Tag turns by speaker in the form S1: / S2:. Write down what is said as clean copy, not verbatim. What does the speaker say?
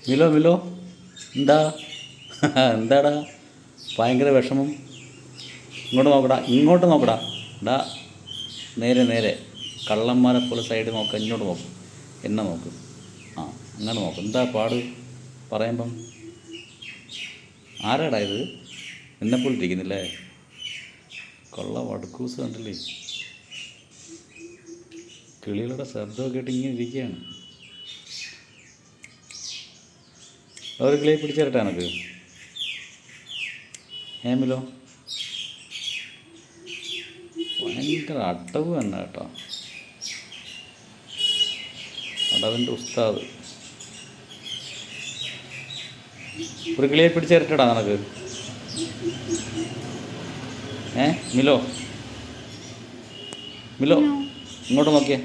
S1: Milo Milo, എന്താ എന്താടാ ഭയങ്കര വിഷമം? ഇങ്ങോട്ട് നോക്കടാ, ഇങ്ങോട്ട് നോക്കടാ. ഡാ, നേരെ നേരെ, കള്ളന്മാരെ പോലെ സൈഡ് നോക്കുക, ഇങ്ങോട്ട് നോക്കും, എന്നെ നോക്ക്. ആ, അങ്ങനെ നോക്ക്. എന്താ പാട് പറയുമ്പം? ആരാടാ ഇത്? എന്നെപ്പോലെ ഇരിക്കുന്നില്ലേ? കൊള്ള വടക്കൂസ് കണ്ടില്ലേ? കിളികളുടെ ശബ്ദമൊക്കെ കേട്ട് ഇങ്ങനെ ഇരിക്കുകയാണ്. ഒരു കിളിയെ പിടിച്ചേരട്ടെ എനക്ക്? ഏമിലോ, ഭയങ്കര അടവ് തന്നെ കേട്ടോ, അടവിൻ്റെ ഉസ്താദ്. ഒരു കിളിയെ പിടിച്ചേരട്ടടാ നിനക്ക്? മിലോ, മിലോ, ഇങ്ങോട്ട് നോക്കിയേ.